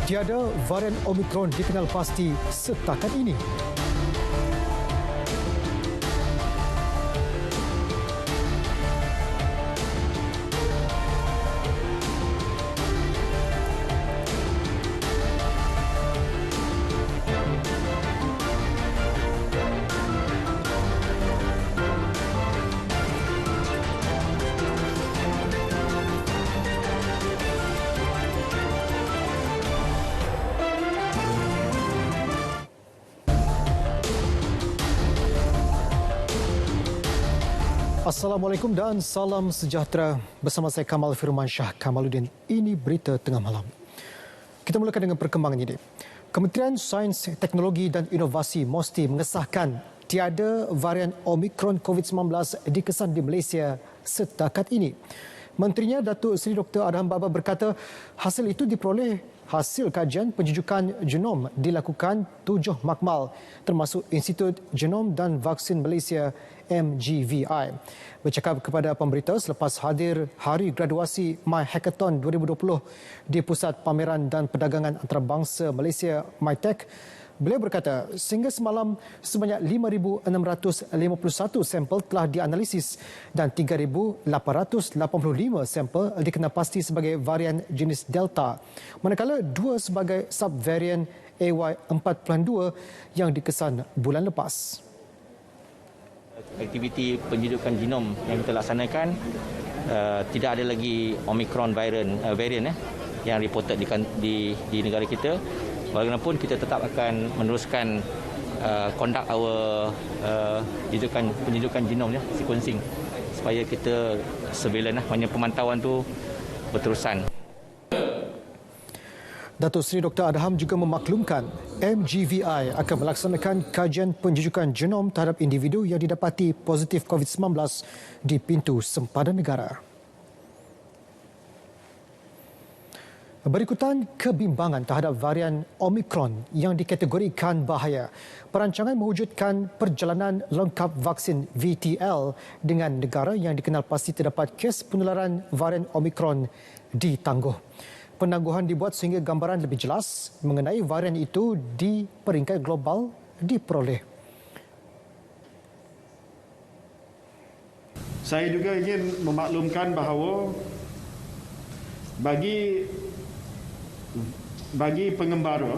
Tiada varian Omicron dikenal pasti setakat ini. Assalamualaikum dan salam sejahtera. Bersama saya Kamal Firmansyah Kamaluddin. Ini berita tengah malam. Kita mulakan dengan perkembangan ini. Kementerian Sains, Teknologi dan Inovasi MOSTI mengesahkan tiada varian Omicron COVID-19 dikesan di Malaysia setakat ini. Menterinya Datuk Seri Dr. Adham Baba berkata hasil itu diperoleh hasil kajian penjujukan genom dilakukan 7 makmal termasuk Institut Genom dan Vaksin Malaysia MGVI. Bercakap kepada pemberita selepas hadir Hari Graduasi My Hackathon 2020 di Pusat Pameran dan Perdagangan Antarabangsa Malaysia MyTech, beliau berkata sehingga semalam sebanyak 5,651 sampel telah dianalisis dan 3,885 sampel dikenal pasti sebagai varian jenis Delta, manakala 2 sebagai subvarian AY4.2 yang dikesan bulan lepas. Aktiviti penjujukan genom yang kita laksanakan, tidak ada lagi Omicron variant yang reported di negara kita. Bagaimanapun kita tetap akan meneruskan conduct our penjujukan genom sequencing supaya kita surveillance maknanya pemantauan tu berterusan. Datuk Seri Dr. Adham juga memaklumkan MGVI akan melaksanakan kajian penjujukan genom terhadap individu yang didapati positif COVID-19 di pintu sempadan negara. Berikutan kebimbangan terhadap varian Omicron yang dikategorikan bahaya, perancangan mewujudkan perjalanan lengkap vaksin VTL dengan negara yang dikenal pasti terdapat kes penularan varian Omicron ditangguh. Penangguhan dibuat sehingga gambaran lebih jelas mengenai varian itu di peringkat global diperoleh. Saya juga ingin memaklumkan bahawa bagi pengembara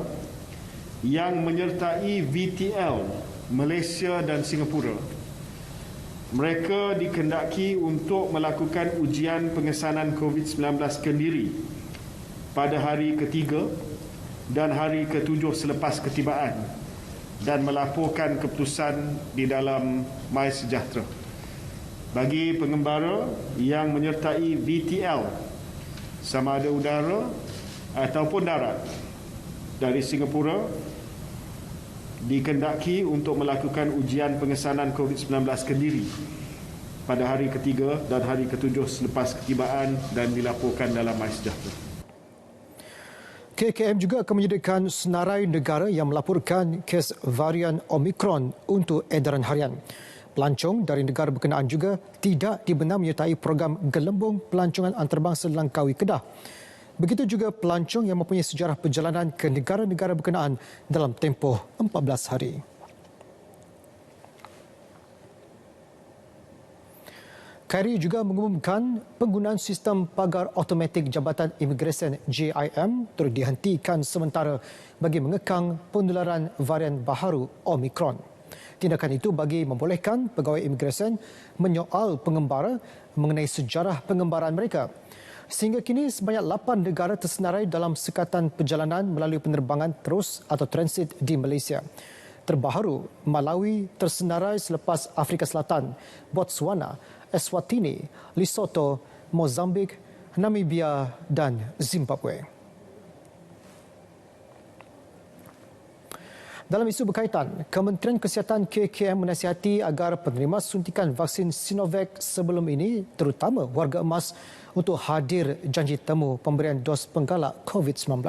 yang menyertai VTL Malaysia dan Singapura, mereka dikendaki untuk melakukan ujian pengesanan COVID-19 kendiri pada hari ketiga dan hari ketujuh selepas ketibaan dan melaporkan keputusan di dalam MySejahtera. Bagi pengembara yang menyertai VTL sama ada udara ataupun darat dari Singapura, dikendaki untuk melakukan ujian pengesanan COVID-19 kendiri pada hari ketiga dan hari ketujuh selepas ketibaan dan dilaporkan dalam MySejahtera. KKM juga akan menyediakan senarai negara yang melaporkan kes varian Omicron untuk edaran harian. Pelancong dari negara berkenaan juga tidak dibenar menyertai program gelembung pelancongan antarabangsa Langkawi Kedah. Begitu juga pelancong yang mempunyai sejarah perjalanan ke negara-negara berkenaan dalam tempoh 14 hari. KAIRI juga mengumumkan penggunaan sistem pagar automatik Jabatan Imigresen JIM turut dihentikan sementara bagi mengekang penularan varian baharu Omicron. Tindakan itu bagi membolehkan pegawai imigresen menyoal pengembara mengenai sejarah pengembaraan mereka. Sehingga kini sebanyak 8 negara tersenarai dalam sekatan perjalanan melalui penerbangan terus atau transit di Malaysia. Terbaharu, Malawi tersenarai selepas Afrika Selatan, Botswana, Eswatini, Lesotho, Mozambik, Namibia dan Zimbabwe. Dalam isu berkaitan, Kementerian Kesihatan KKM menasihati agar penerima suntikan vaksin Sinovac sebelum ini, terutama warga emas, untuk hadir janji temu pemberian dos penggalak COVID-19.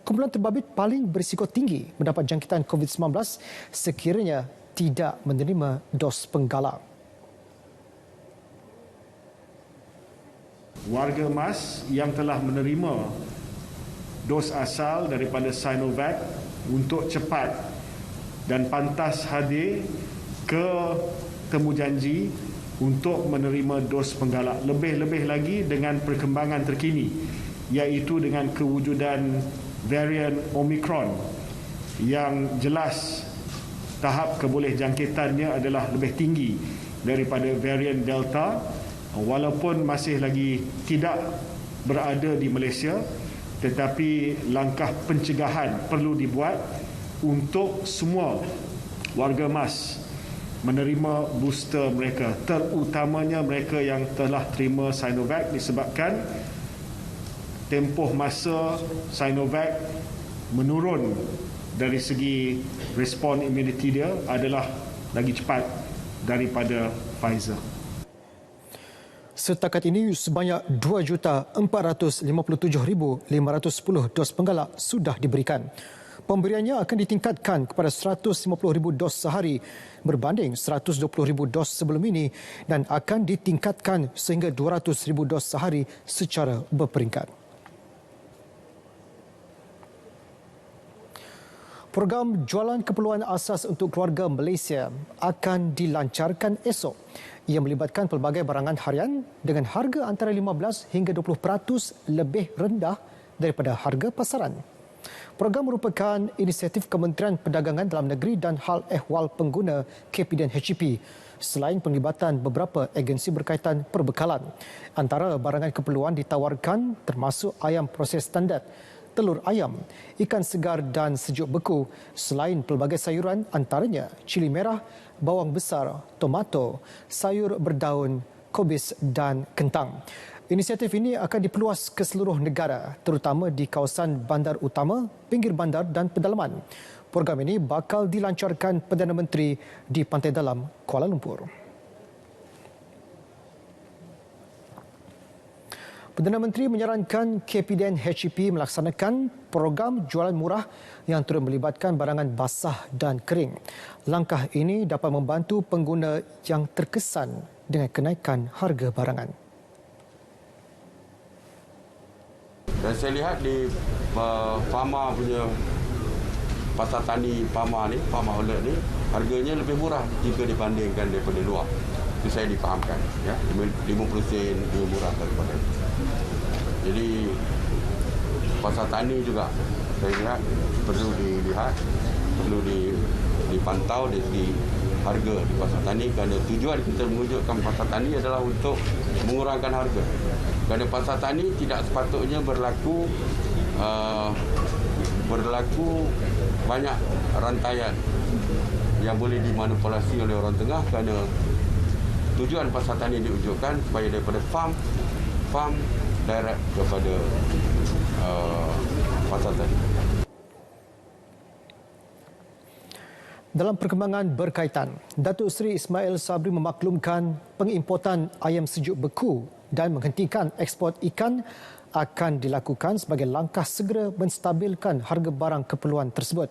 Kumpulan terbabit paling berisiko tinggi mendapat jangkitan COVID-19 sekiranya tidak menerima dos penggalak. Warga emas yang telah menerima dos asal daripada Sinovac untuk cepat dan pantas hadir ke temujanji untuk menerima dos penggalak. Lebih-lebih lagi dengan perkembangan terkini, iaitu dengan kewujudan varian Omicron yang jelas tahap kebolehjangkitannya adalah lebih tinggi daripada varian Delta, walaupun masih lagi tidak berada di Malaysia, tetapi langkah pencegahan perlu dibuat untuk semua warga emas menerima booster mereka, terutamanya mereka yang telah terima Sinovac, disebabkan tempoh masa Sinovac menurun dari segi respon immunity dia adalah lagi cepat daripada Pfizer. Setakat ini, sebanyak 2,457,510 dos penggalak sudah diberikan. Pemberiannya akan ditingkatkan kepada 150,000 dos sehari berbanding 120,000 dos sebelum ini dan akan ditingkatkan sehingga 200,000 dos sehari secara berperingkat. Program jualan keperluan asas untuk keluarga Malaysia akan dilancarkan esok. Ia melibatkan pelbagai barangan harian dengan harga antara 15 hingga 20% lebih rendah daripada harga pasaran. Program merupakan inisiatif Kementerian Perdagangan Dalam Negeri dan Hal Ehwal Pengguna KPDN HEP selain penglibatan beberapa agensi berkaitan perbekalan. Antara barangan keperluan ditawarkan termasuk ayam proses standard, telur ayam, ikan segar dan sejuk beku selain pelbagai sayuran antaranya cili merah, bawang besar, tomato, sayur berdaun, kobis dan kentang. Inisiatif ini akan diperluas ke seluruh negara, terutama di kawasan bandar utama, pinggir bandar dan pedalaman. Program ini bakal dilancarkan Perdana Menteri di Pantai Dalam, Kuala Lumpur. Perdana Menteri menyarankan KPDN HEP melaksanakan program jualan murah yang turut melibatkan barangan basah dan kering. Langkah ini dapat membantu pengguna yang terkesan dengan kenaikan harga barangan. Dan saya lihat di Pama punya pasar tani Pama Outlet ni, harganya lebih murah jika dibandingkan daripada luar. Itu saya difahamkan, ya, 50% lebih murah daripada itu. Jadi pasar tani juga saya lihat perlu dilihat, perlu dipantau dari segi harga di pasar tani, kerana tujuan kita mewujudkan pasar tani adalah untuk mengurangkan harga. Kerana pasar tani tidak sepatutnya berlaku banyak rantaian yang boleh dimanipulasi oleh orang tengah, kerana tujuan pasar tani diwujudkan supaya daripada farm direct kepada pasar tani. Dalam perkembangan berkaitan, Datuk Seri Ismail Sabri memaklumkan pengimportan ayam sejuk beku dan menghentikan ekspor ikan akan dilakukan sebagai langkah segera menstabilkan harga barang keperluan tersebut.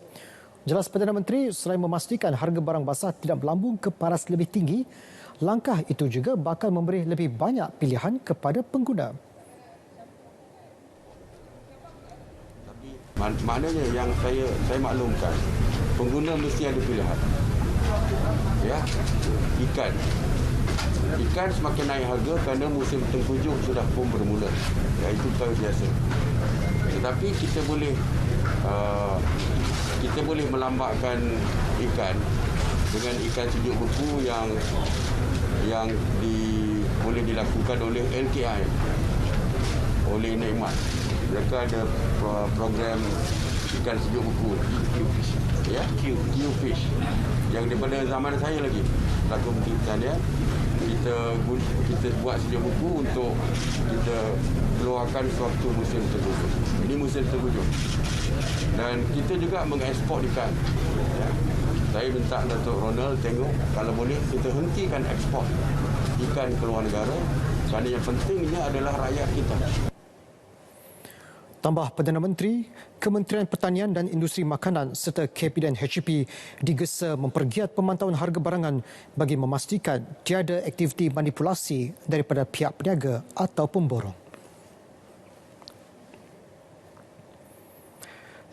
Jelas Perdana Menteri, selain memastikan harga barang basah tidak melambung ke paras lebih tinggi, langkah itu juga bakal memberi lebih banyak pilihan kepada pengguna. Maknanya yang saya maklumkan, pengguna mesti ada pilihan. Ya, ikan semakin naik harga kerana musim tengkujuh sudah pun bermula. Ya, itu perkara biasa. Tetapi kita boleh melambatkan ikan dengan ikan sejuk beku yang boleh dilakukan oleh LKI, oleh Nikmat. Mereka ada program ikan sejuk beku, ya, Q-Fish, yang daripada zaman saya lagi laku penelitian, ya. Kita buat sejuk beku untuk kita keluarkan suatu musim tengkujuh. Ini musim tengkujuh. Dan kita juga mengekspor ikan. Ya. Saya minta Datuk Ronald tengok kalau boleh kita hentikan ekspor ikan ke luar negara, kerana yang pentingnya adalah rakyat kita. Tambah Perdana Menteri, Kementerian Pertanian dan Industri Makanan serta KPDN HEP digesa mempergiat pemantauan harga barangan bagi memastikan tiada aktiviti manipulasi daripada pihak peniaga atau pemborong.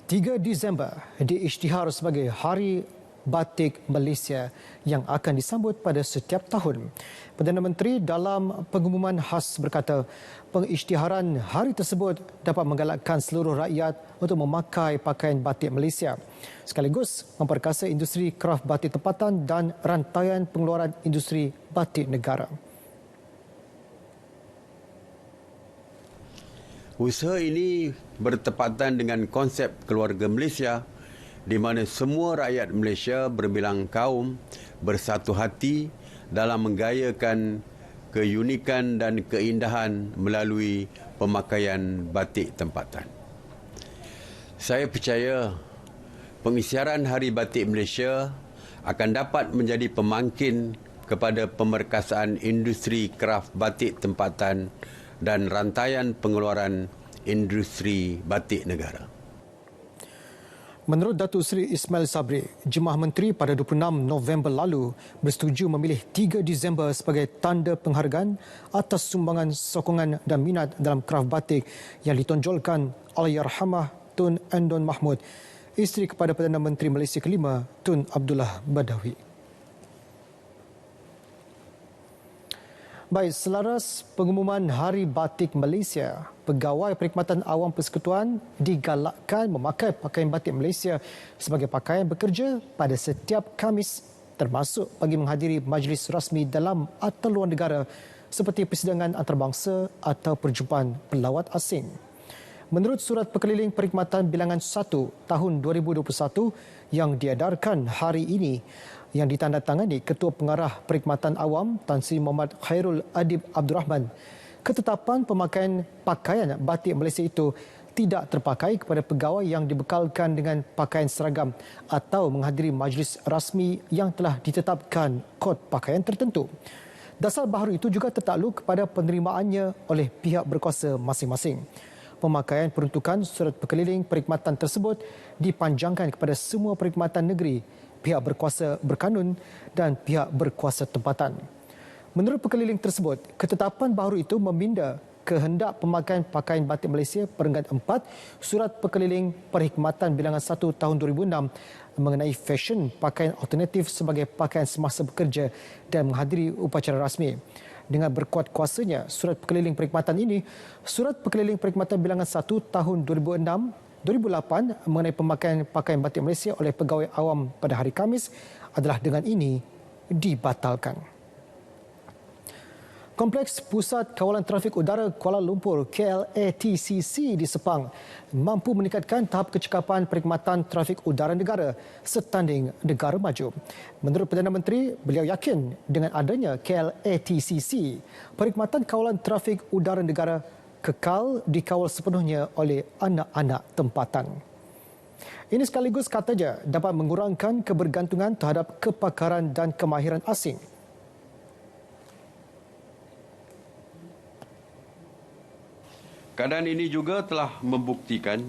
3 Disember diisytihar sebagai Hari Batik Malaysia yang akan disambut pada setiap tahun. Perdana Menteri dalam pengumuman khas berkata, pengisytiharan hari tersebut dapat menggalakkan seluruh rakyat untuk memakai pakaian batik Malaysia, sekaligus memperkasa industri kraf batik tempatan dan rantaian pengeluaran industri batik negara. Usaha ini bertepatan dengan konsep keluarga Malaysia di mana semua rakyat Malaysia berbilang kaum bersatu hati dalam menggayakan keunikan dan keindahan melalui pemakaian batik tempatan. Saya percaya pengisytiharan Hari Batik Malaysia akan dapat menjadi pemangkin kepada pemerkasaan industri kraf batik tempatan dan rantaian pengeluaran industri batik negara. Menurut Datuk Seri Ismail Sabri, Jemaah Menteri pada 26 November lalu bersetuju memilih 3 Disember sebagai tanda penghargaan atas sumbangan, sokongan dan minat dalam kraf batik yang ditonjolkan Allahyarhamah Tun Endon Mahmud, isteri kepada Perdana Menteri Malaysia kelima Tun Abdullah Badawi. Baik, selaras pengumuman Hari Batik Malaysia, Pegawai Perkhidmatan Awam Persekutuan digalakkan memakai pakaian batik Malaysia sebagai pakaian bekerja pada setiap Khamis, termasuk bagi menghadiri majlis rasmi dalam atau luar negara seperti persidangan antarabangsa atau perjumpaan pelawat asing. Menurut Surat Perkeliling Perkhidmatan Bilangan 1 tahun 2021 yang diedarkan hari ini, yang ditandatangani Ketua Pengarah Perkhidmatan Awam Tan Sri Muhammad Khairul Adib Abdul Rahman, ketetapan pemakaian pakaian batik Malaysia itu tidak terpakai kepada pegawai yang dibekalkan dengan pakaian seragam atau menghadiri majlis rasmi yang telah ditetapkan kod pakaian tertentu. Dasar baharu itu juga tertakluk kepada penerimaannya oleh pihak berkuasa masing-masing. Pemakaian peruntukan Surat Perkeliling Perkhidmatan tersebut dipanjangkan kepada semua perkhidmatan negeri, pihak berkuasa berkanun dan pihak berkuasa tempatan. Menurut perkeliling tersebut, ketetapan baharu itu meminda kehendak pemakaian pakaian batik Malaysia Perenggan 4 Surat Perkeliling Perkhidmatan Bilangan 1 tahun 2006 mengenai fashion pakaian alternatif sebagai pakaian semasa bekerja dan menghadiri upacara rasmi. Dengan berkuat kuasanya Surat Perkeliling Perkhidmatan ini, Surat Perkeliling Perkhidmatan Bilangan 1 tahun 2008 mengenai pemakaian pakaian batik Malaysia oleh pegawai awam pada hari Khamis adalah dengan ini dibatalkan. Kompleks Pusat Kawalan Trafik Udara Kuala Lumpur KLATCC di Sepang mampu meningkatkan tahap kecekapan perkhidmatan trafik udara negara setanding negara maju. Menurut Perdana Menteri, beliau yakin dengan adanya KLATCC, perkhidmatan kawalan trafik udara negara kekal dikawal sepenuhnya oleh anak-anak tempatan. Ini sekaligus katanya dapat mengurangkan kebergantungan terhadap kepakaran dan kemahiran asing. Keadaan ini juga telah membuktikan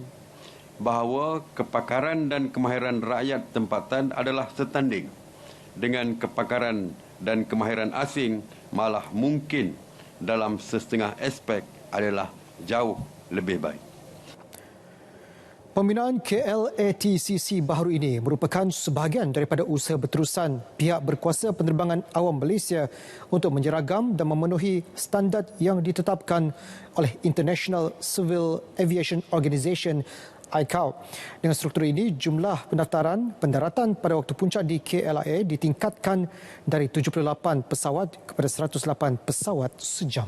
bahawa kepakaran dan kemahiran rakyat tempatan adalah setanding dengan kepakaran dan kemahiran asing, malah mungkin dalam setengah aspek adalah jauh lebih baik. Pembinaan KLATCC baharu ini merupakan sebahagian daripada usaha berterusan pihak berkuasa penerbangan awam Malaysia untuk menyeragam dan memenuhi standard yang ditetapkan oleh International Civil Aviation Organisation ICAO. Dengan struktur ini, jumlah pendaftaran pendaratan pada waktu puncak di KLIA ditingkatkan dari 78 pesawat kepada 108 pesawat sejam.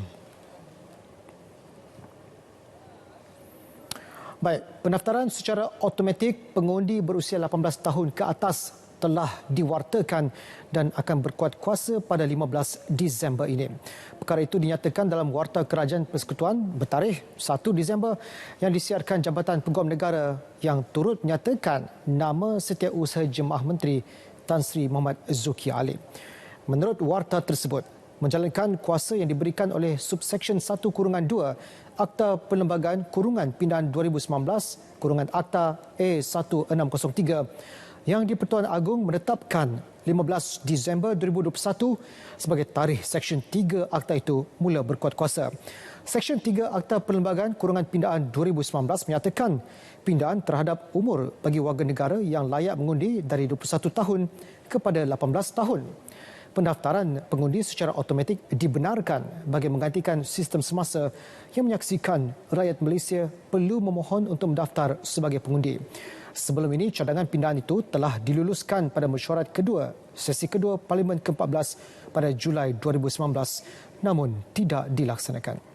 Baik, pendaftaran secara automatik pengundi berusia 18 tahun ke atas telah diwartakan dan akan berkuat kuasa pada 15 Disember ini. Perkara itu dinyatakan dalam Warta Kerajaan Persekutuan bertarikh 1 Disember yang disiarkan Jabatan Peguam Negara yang turut menyatakan nama Setiausaha Jemaah Menteri Tan Sri Muhammad Zuki Ali. Menurut warta tersebut, menjalankan kuasa yang diberikan oleh Subseksyen 1-2 Akta Perlembagaan Pindahan 2019 Akta A1603 yang di-Pertuan Agong menetapkan 15 Disember 2021 sebagai tarikh Seksyen 3 Akta itu mula berkuat kuasa. Seksyen 3 Akta Perlembagaan Kurungan Pindaan 2019 menyatakan pindaan terhadap umur bagi warga negara yang layak mengundi dari 21 tahun kepada 18 tahun. Pendaftaran pengundi secara automatik dibenarkan bagi menggantikan sistem semasa yang menyaksikan rakyat Malaysia perlu memohon untuk mendaftar sebagai pengundi. Sebelum ini, cadangan pindaan itu telah diluluskan pada mesyuarat kedua, sesi kedua Parlimen ke-14 pada Julai 2019 namun tidak dilaksanakan.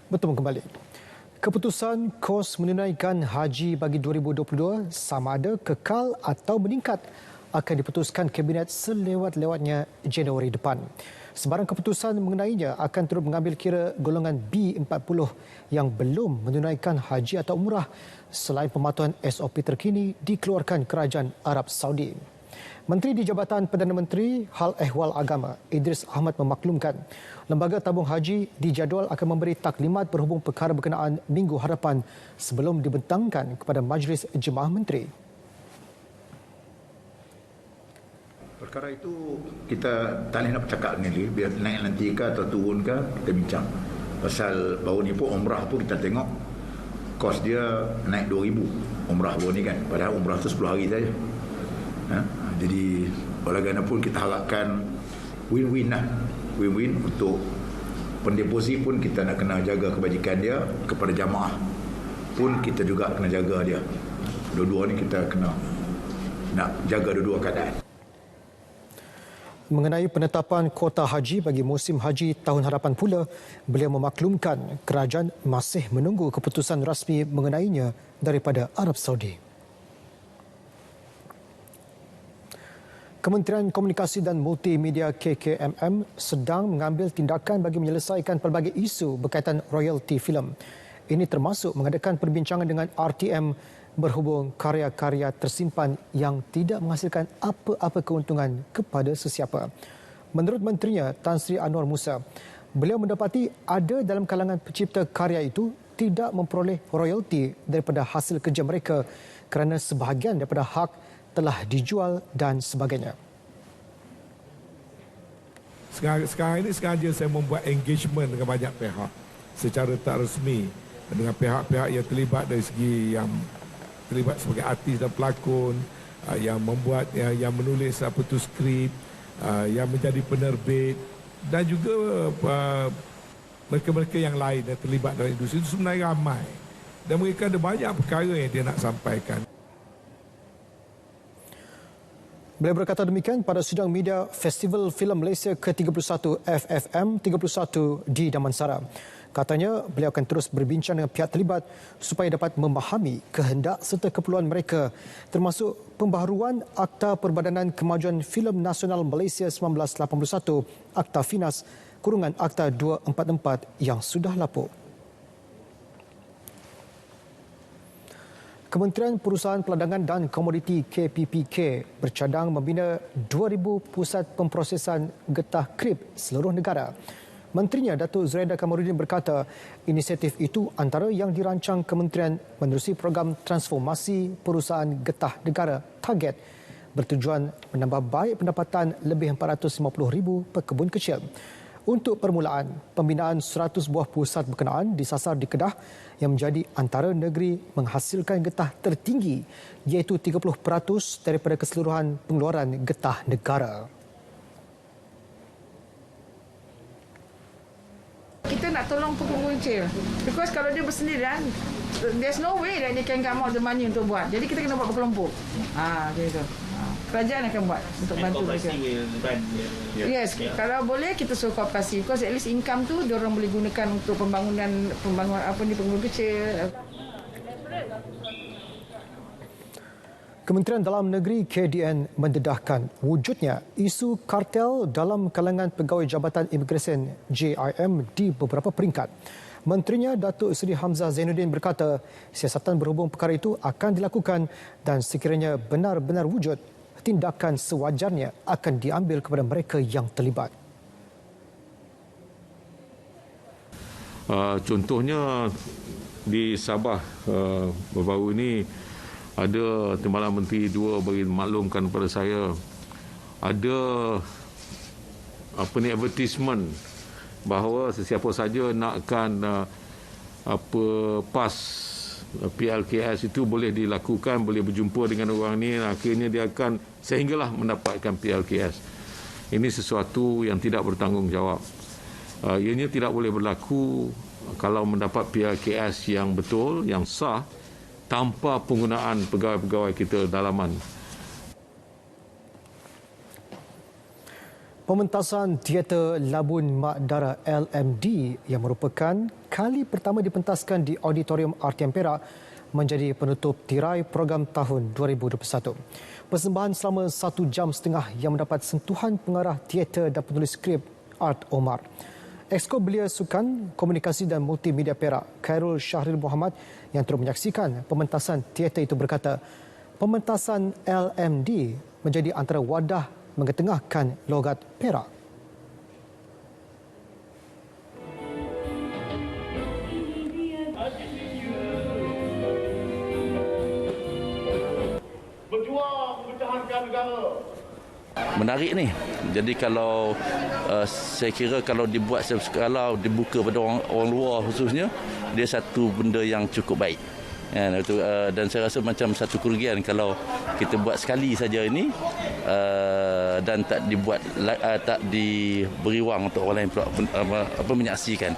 Bertemu kembali. Keputusan kos menunaikan haji bagi 2022 sama ada kekal atau meningkat akan diputuskan Kabinet selewat-lewatnya Januari depan. Sebarang keputusan mengenainya akan turut mengambil kira golongan B40 yang belum menunaikan haji atau umrah selain pematuhan SOP terkini dikeluarkan Kerajaan Arab Saudi. Menteri di Jabatan Perdana Menteri Hal Ehwal Agama Idris Ahmad memaklumkan Lembaga Tabung Haji dijadual akan memberi taklimat berhubung perkara berkenaan minggu hadapan sebelum dibentangkan kepada Majlis Jemaah Menteri. Perkara itu kita tak boleh nak bercakap dengan dia, biar naik nanti ke atau turun ke, kita bincang. Pasal baru ni pun umrah pun kita tengok kos dia naik 2,000 umrah baru ni kan, padahal umrah tu 10 hari saja. Jadi bagaimanapun kita harapkan win-win lah. Win-win untuk pendeposit pun kita nak kena jaga kebajikan dia, kepada jamaah pun kita juga kena jaga dia. Dua-dua ni kita kena nak jaga dua-dua keadaan. Mengenai penetapan kuota haji bagi musim haji tahun hadapan pula, beliau memaklumkan kerajaan masih menunggu keputusan rasmi mengenainya daripada Arab Saudi. Kementerian Komunikasi dan Multimedia KKMM sedang mengambil tindakan bagi menyelesaikan pelbagai isu berkaitan royalti filem. Ini termasuk mengadakan perbincangan dengan RTM berhubung karya-karya tersimpan yang tidak menghasilkan apa-apa keuntungan kepada sesiapa. Menurut menterinya Tan Sri Anwar Musa, beliau mendapati ada dalam kalangan pencipta karya itu tidak memperoleh royalti daripada hasil kerja mereka kerana sebahagian daripada hak telah dijual dan sebagainya. Sekarang ini sengaja saya membuat engagement dengan banyak pihak secara tak resmi dengan pihak-pihak yang terlibat dari segi yang terlibat sebagai artis dan pelakon, yang membuat, yang menulis skrip, yang menjadi penerbit dan juga mereka-mereka yang lain yang terlibat dalam industri itu sebenarnya ramai dan mereka ada banyak perkara yang dia nak sampaikan. Beliau berkata demikian pada sidang media Festival Filem Malaysia ke-31 FFM 31 di Damansara. Katanya beliau akan terus berbincang dengan pihak terlibat supaya dapat memahami kehendak serta keperluan mereka termasuk pembaharuan Akta Perbadanan Kemajuan Filem Nasional Malaysia 1981 Akta Finas kurungan Akta 244 yang sudah lapuk. Kementerian Perusahaan Peladangan dan Komoditi KPPK bercadang membina 2,000 pusat pemprosesan getah krip seluruh negara. Menterinya Datuk Zuraida Kamarudin berkata inisiatif itu antara yang dirancang kementerian menerusi program transformasi perusahaan getah negara target bertujuan menambah baik pendapatan lebih 450,000 pekebun kecil. Untuk permulaan, pembinaan 100 buah pusat berkenaan disasar di Kedah yang menjadi antara negeri menghasilkan getah tertinggi iaitu 30% daripada keseluruhan pengeluaran getah negara. Kita nak tolong pekebun kecil. Because kalau dia bersendirian, there's no way that they can come out the money untuk buat. Jadi kita kena buat berkelompok. Gitu. Kerajaan akan buat untuk bantu mereka. Yes, kalau boleh kita suruh kooperasi. Because at least income tu diorang boleh gunakan untuk pembangunan pekebun kecil. Kementerian Dalam Negeri KDN mendedahkan wujudnya isu kartel dalam kalangan pegawai Jabatan Imigresen JIM di beberapa peringkat. Menterinya Datuk Seri Hamzah Zainuddin berkata siasatan berhubung perkara itu akan dilakukan dan sekiranya benar-benar wujud, tindakan sewajarnya akan diambil kepada mereka yang terlibat. Contohnya di Sabah baru-baru ini ada Timbalan Menteri dua bagi maklumkan kepada saya ada advertisement bahawa sesiapa saja nakkan pas PLKS itu boleh dilakukan, boleh berjumpa dengan orang ni, akhirnya dia akan sehinggalah mendapatkan PLKS. Ini sesuatu yang tidak bertanggungjawab. Ianya tidak boleh berlaku kalau mendapat PLKS yang betul, yang sah, tanpa penggunaan pegawai-pegawai kita dalaman. Pementasan Teater Labun Mak Dara LMD yang merupakan kali pertama dipentaskan di Auditorium RTM Perak menjadi penutup tirai program tahun 2021. Persembahan selama 1 jam setengah yang mendapat sentuhan pengarah teater dan penulis skrip Art Omar. Exco Belia Sukan, Komunikasi dan Multimedia Perak, Khairul Syahril Muhammad yang turut menyaksikan pementasan teater itu berkata, pementasan LMD menjadi antara wadah mengetengahkan logat Perak. Berjuang mempertahankan negara. Menarik ni. Jadi kalau saya kira kalau dibuat kalau dibuka pada orang luar khususnya, dia satu benda yang cukup baik. Dan saya rasa macam satu kerugian kalau kita buat sekali saja ini dan tak diberi wang untuk orang lain menyaksikan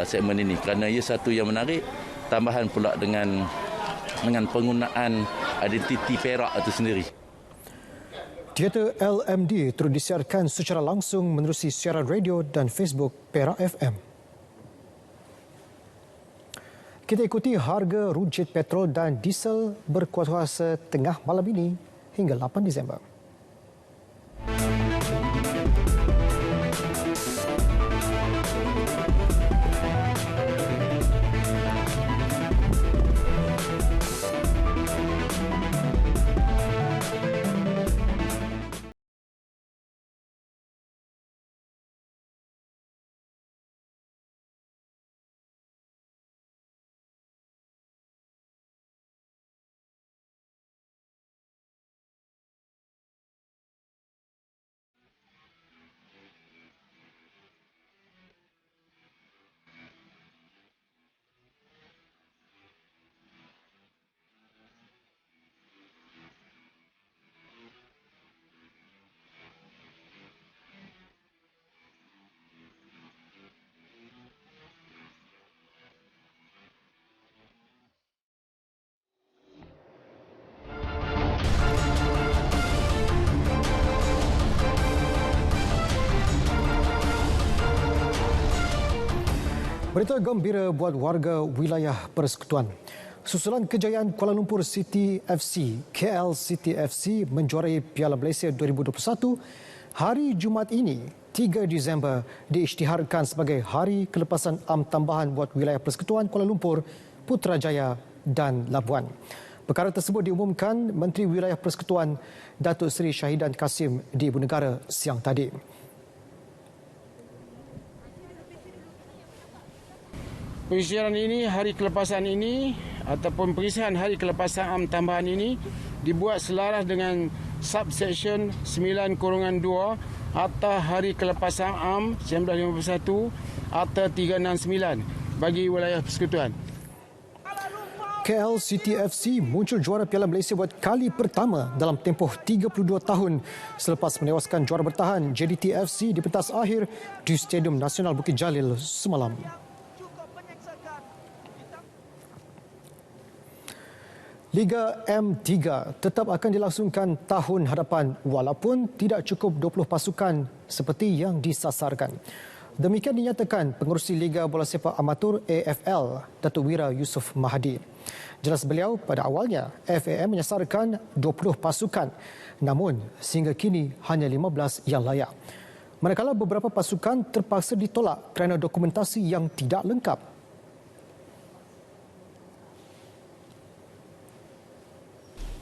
segmen ini, kerana ia satu yang menarik, tambahan pula dengan penggunaan identiti Perak itu sendiri. Teater LMD turut disiarkan secara langsung menerusi siaran radio dan Facebook Perak FM. Kita ikuti harga rujit petrol dan diesel berkuasa tengah malam ini hingga 8 Disember. Berita gembira buat warga wilayah Persekutuan. Susulan kejayaan Kuala Lumpur City FC, KL City FC menjuarai Piala Malaysia 2021, hari Jumaat ini, 3 Disember, diisytiharkan sebagai hari kelepasan am tambahan buat wilayah Persekutuan Kuala Lumpur, Putrajaya dan Labuan. Perkara tersebut diumumkan Menteri Wilayah Persekutuan Datuk Seri Syahidan Kasim di Ibu Negara siang tadi. Pengisytiharan ini, hari kelepasan ini ataupun pengisian hari kelepasan am tambahan ini dibuat selaras dengan subsection 9/2 Akta Hari Kelepasan Am 1951 Akta 369 bagi wilayah Persekutuan. KL City FC muncul juara Piala Malaysia buat kali pertama dalam tempoh 32 tahun selepas menewaskan juara bertahan JDT FC di pentas akhir di Stadium Nasional Bukit Jalil semalam. Liga M3 tetap akan dilangsungkan tahun hadapan walaupun tidak cukup 20 pasukan seperti yang disasarkan. Demikian dinyatakan Pengerusi Liga Bola Sepak Amatur AFL, Datuk Wira Yusof Mahadi. Jelas beliau, pada awalnya FAM menyasarkan 20 pasukan, namun sehingga kini hanya 15 yang layak. Manakala beberapa pasukan terpaksa ditolak kerana dokumentasi yang tidak lengkap.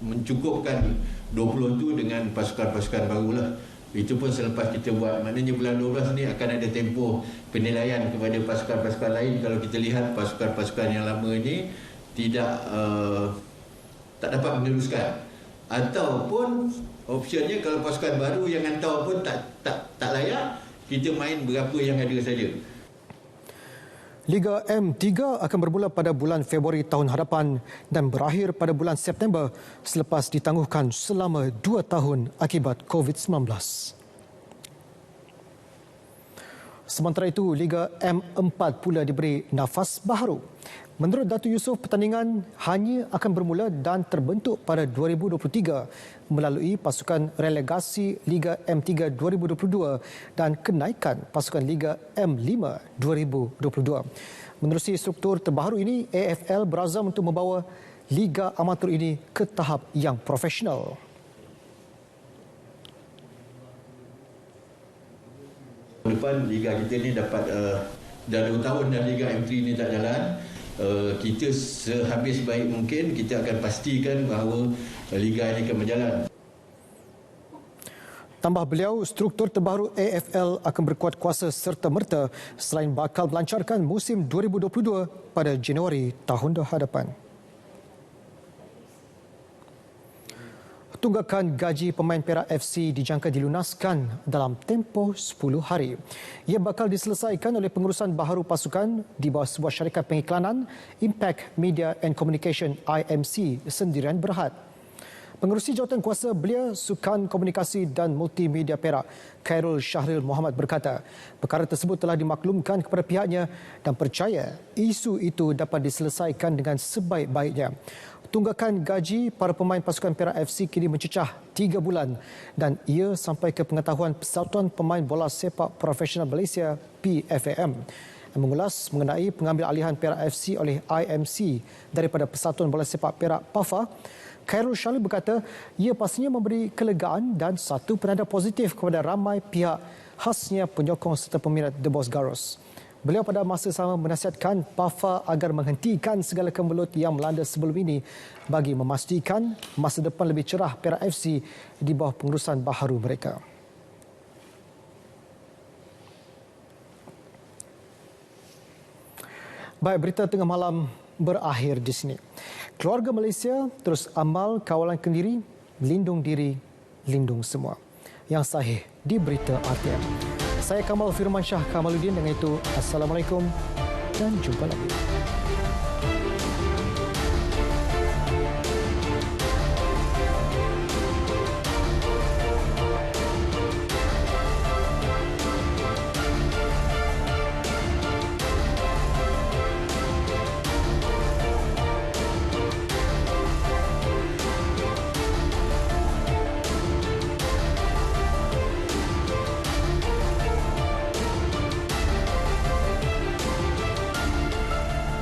Mencukupkan 20 tu dengan pasukan-pasukan barulah. Itu pun selepas kita buat, maknanya bulan 12 ni akan ada tempoh penilaian kepada pasukan-pasukan lain. Kalau kita lihat pasukan-pasukan yang lama ni tidak tak dapat meneruskan, ataupun optionnya kalau pasukan baru yang hantar pun tak layak, kita main berapa yang ada saja. Liga M3 akan bermula pada bulan Februari tahun hadapan dan berakhir pada bulan September selepas ditangguhkan selama 2 tahun akibat COVID-19. Sementara itu, Liga M4 pula diberi nafas baharu. Menurut Datuk Yusof, pertandingan hanya akan bermula dan terbentuk pada 2023 melalui pasukan relegasi Liga M3 2022 dan kenaikan pasukan Liga M5 2022. Menerusi struktur terbaru ini, AFL berazam untuk membawa Liga Amatur ini ke tahap yang profesional. Depan Liga kita ni dapat dah 2 tahun dah Liga M3 ni tak jalan. Kita sehabis baik mungkin kita akan pastikan bahawa Liga ini akan berjalan. Tambah beliau, struktur terbaru AFL akan berkuat kuasa serta-merta selain bakal melancarkan musim 2022 pada Januari tahun hadapan. Tunggakan gaji pemain Perak FC dijangka dilunaskan dalam tempoh 10 hari. Ia bakal diselesaikan oleh pengurusan baharu pasukan di bawah sebuah syarikat pengiklanan, Impact Media and Communication IMC Sendirian Berhad. Pengerusi Jawatan Kuasa Belia Sukan Komunikasi dan Multimedia Perak, Khairul Syahril Muhammad berkata, perkara tersebut telah dimaklumkan kepada pihaknya dan percaya isu itu dapat diselesaikan dengan sebaik-baiknya. Tunggakan gaji para pemain pasukan Perak FC kini mencecah 3 bulan dan ia sampai ke pengetahuan Persatuan Pemain Bola Sepak Profesional Malaysia PFAM. Mengulas mengenai pengambil alihan Perak FC oleh IMC daripada Persatuan Bola Sepak Perak PAFA, Khairul Syahril berkata ia pastinya memberi kelegaan dan satu penanda positif kepada ramai pihak, khasnya penyokong serta peminat The Boss Garros. Beliau pada masa sama menasihatkan PAFA agar menghentikan segala kemelut yang melanda sebelum ini bagi memastikan masa depan lebih cerah Perak FC di bawah pengurusan baharu mereka. Baik, berita tengah malam berakhir di sini. Keluarga Malaysia terus amal kawalan kendiri, lindung diri, lindung semua. Yang sahih di Berita RTM. Saya Kamal Firmansyah Kamaluddin. Dengan itu, Assalamualaikum dan jumpa lagi.